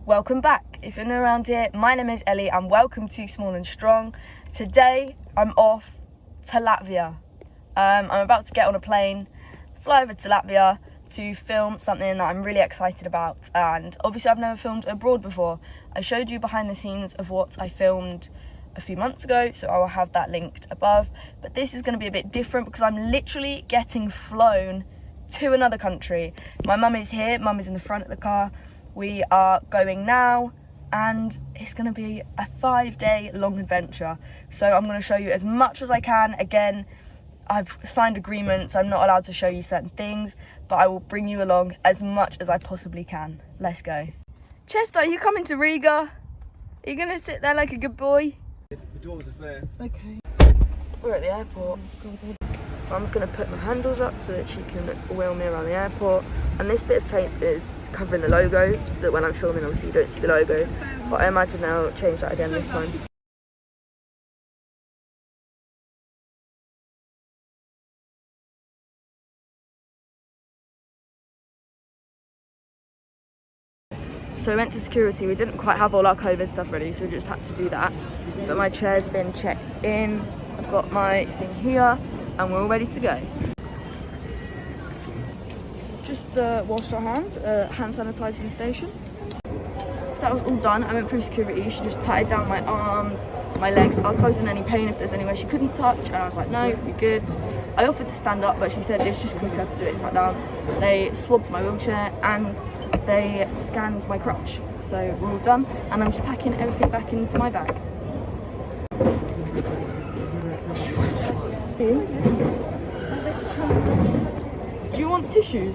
Welcome back. If you're new around here, my name is Ellie and welcome to Small and Strong. Today I'm off to Latvia. I'm about to get on a plane, fly over to Latvia to film something that I'm really excited about, and obviously I've never filmed abroad before. I showed you behind the scenes of what I filmed a few months ago, so I will have that linked above, but this is going to be a bit different because I'm literally getting flown to another country. My mum is here, mum is in the front of the car. We are going now and it's going to be a 5-day long adventure. So I'm going to show you as much as I can. Again, I've signed agreements, I'm not allowed to show you certain things, but I will bring you along as much as I possibly can. Let's go. Chester, are you coming to Riga? Are you going to sit there like a good boy? The door was just there. Okay. We're at the airport. Mum's going to put my handles up so that she can wheel me around the airport. And this bit of tape is covering the logo so that when I'm filming, obviously you don't see the logo. But I imagine they'll change that again this time. So we went to security. We didn't quite have all our COVID stuff ready, so we just had to do that. But my chair's been checked in. I've got my thing here and we're all ready to go. Just washed our hands, hand sanitizing station. So that was all done. I went through security. She just patted down my arms, my legs. I was posing any pain if there's anywhere she couldn't touch, and I was like, no, you're good. I offered to stand up, but she said it's just quicker to do it sat down. They swabbed my wheelchair and they scanned my crutch. So we're all done, and I'm just packing everything back into my bag. Do you want tissues?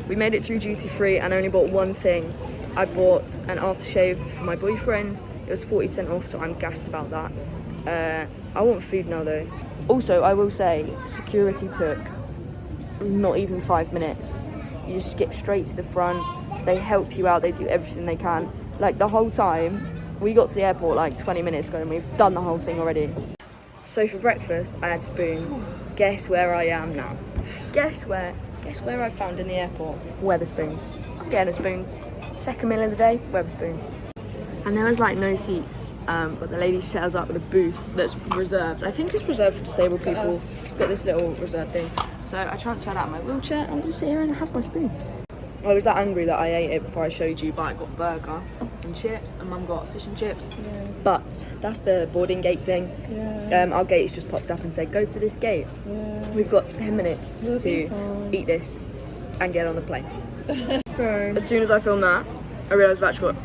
We made it through duty free and only bought one thing. I bought an aftershave for my boyfriend. It was 40% off, so I'm gassed about that. I want food now though. Also, I will say, security took not even 5 minutes. You just skip straight to the front. They help you out, they do everything they can. Like the whole time, we got to the airport like 20 minutes ago and we've done the whole thing already. So for breakfast, I had spoons. Guess where I am now? Guess where I found in the airport? Wetherspoons. I'm getting the spoons. Second meal of the day, Wetherspoons. And there was like no seats, but the lady set us up with a booth that's reserved. I think it's reserved for disabled people. It's got this little reserved thing. So I transferred out of my wheelchair and I'm gonna sit here and have my spoons. I was that angry that I ate it before I showed you, but I got a burger and chips, and Mum got fish and chips. Yeah. But that's the boarding gate thing. Yeah. Our gate's just popped up and said, go to this gate. Yeah. We've got 10 minutes to eat this and get on the plane. Okay. As soon as I filmed that, I realised I've actually got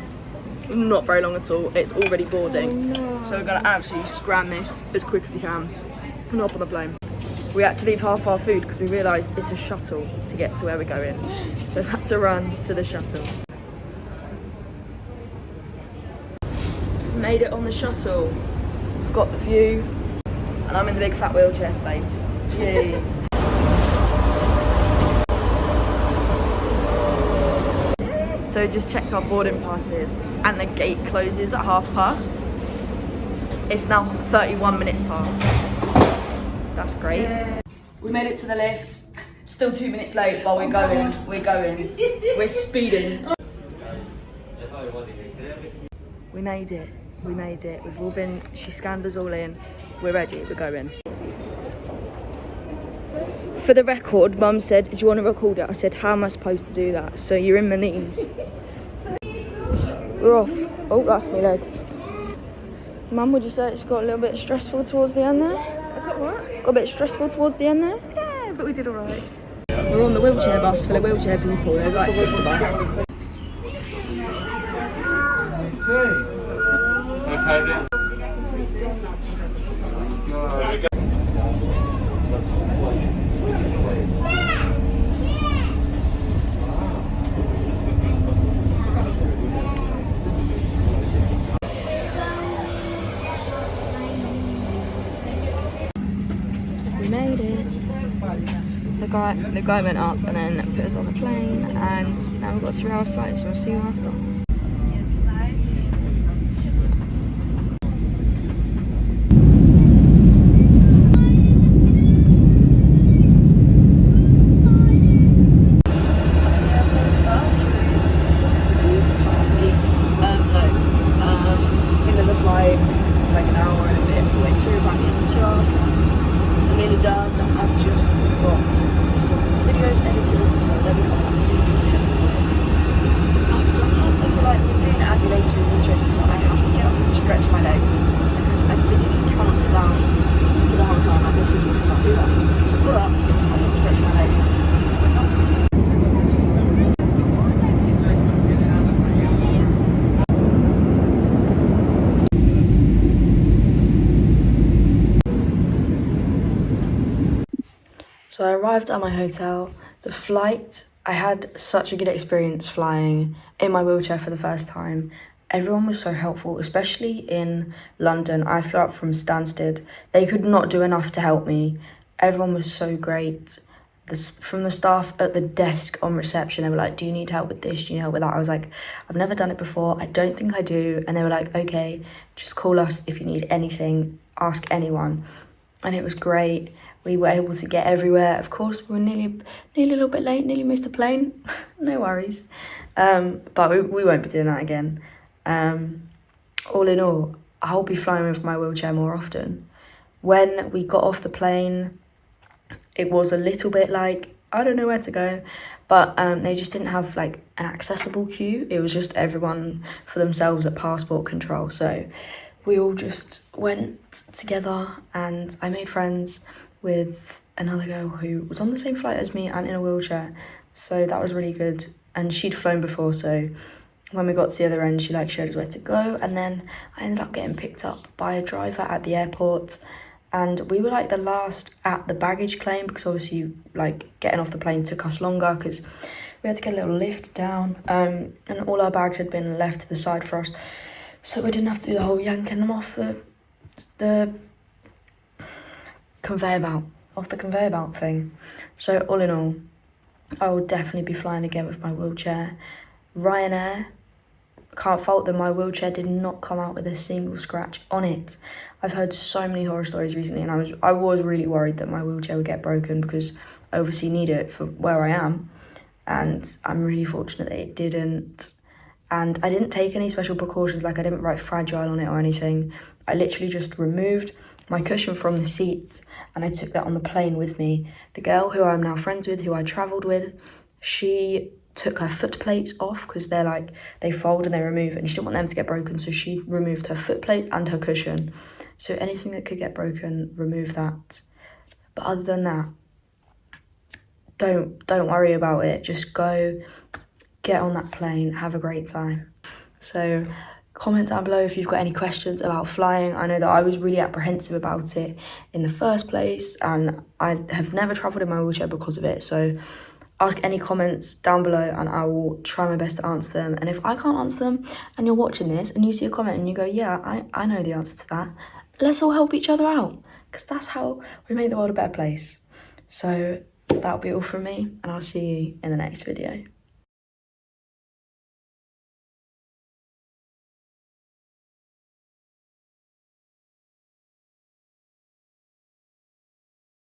not very long at all. It's already boarding. Oh, no. So we're going to absolutely scram this as quick as we can and hop on the plane. We had to leave half our food because we realised it's a shuttle to get to where we're going. So we had to run to the shuttle. Made it on the shuttle. We've got the view. And I'm in the big fat wheelchair space. Gee. So just checked our boarding passes and the gate closes at past. It's now 31 minutes past. That's great. Yeah. We made it to the lift. Still 2 minutes late, but we're going. We're speeding. We made it. We've all been, she scanned us all in. We're ready, we're going. For the record, Mum said, do you want to record it? I said, how am I supposed to do that? So you're in my knees. We're off. Oh, that's my leg. Mum, would you say it's got a little bit stressful towards the end there? What? Got a bit stressful towards the end there? Yeah, but we did alright. We're on the wheelchair bus full of wheelchair people. There's like 6 of us. Okay then. We made it. The guy went up and then put us on the plane, and now we've got a 3-hour flight, so we'll see you after. So I arrived at my hotel. The flight, I had such a good experience flying in my wheelchair for the first time. Everyone was so helpful, especially in London. I flew out from Stansted. They could not do enough to help me. Everyone was so great. From the staff at the desk on reception, they were like, do you need help with this? Do you need help with that? I was like, I've never done it before. I don't think I do. And they were like, okay, just call us if you need anything. Ask anyone. And it was great. We were able to get everywhere. Of course, we were nearly a little bit late, nearly missed a plane. No worries. But we won't be doing that again. All in all, I'll be flying with my wheelchair more often. When we got off the plane, it was a little bit like, I don't know where to go, but they just didn't have like an accessible queue. It was just everyone for themselves at passport control. So we all just went together and I made friends with another girl who was on the same flight as me and in a wheelchair. So that was really good. And she'd flown before, so when we got to the other end, she like showed us where to go. And then I ended up getting picked up by a driver at the airport. And we were like the last at the baggage claim because obviously like getting off the plane took us longer because we had to get a little lift down. And all our bags had been left to the side for us. So we didn't have to do the whole yanking them off the conveyor belt thing. So all in all, I will definitely be flying again with my wheelchair. Ryanair, can't fault them, my wheelchair did not come out with a single scratch on it. I've heard so many horror stories recently and I was really worried that my wheelchair would get broken because I obviously need it for where I am, and I'm really fortunate that it didn't. And I didn't take any special precautions, like I didn't write fragile on it or anything. I literally just removed my cushion from the seat and I took that on the plane with me. The girl who I'm now friends with, who I travelled with, she took her foot plates off because they're like, they fold and they remove, and she didn't want them to get broken, so she removed her foot plates and her cushion. So anything that could get broken, remove that. But other than that, don't worry about it. Just go, get on that plane, have a great time. So comment down below if you've got any questions about flying. I know that I was really apprehensive about it in the first place, and I have never travelled in my wheelchair because of it. So ask any comments down below and I will try my best to answer them. And if I can't answer them and you're watching this and you see a comment and you go, yeah, I know the answer to that, let's all help each other out, because that's how we make the world a better place. So that'll be all from me, and I'll see you in the next video.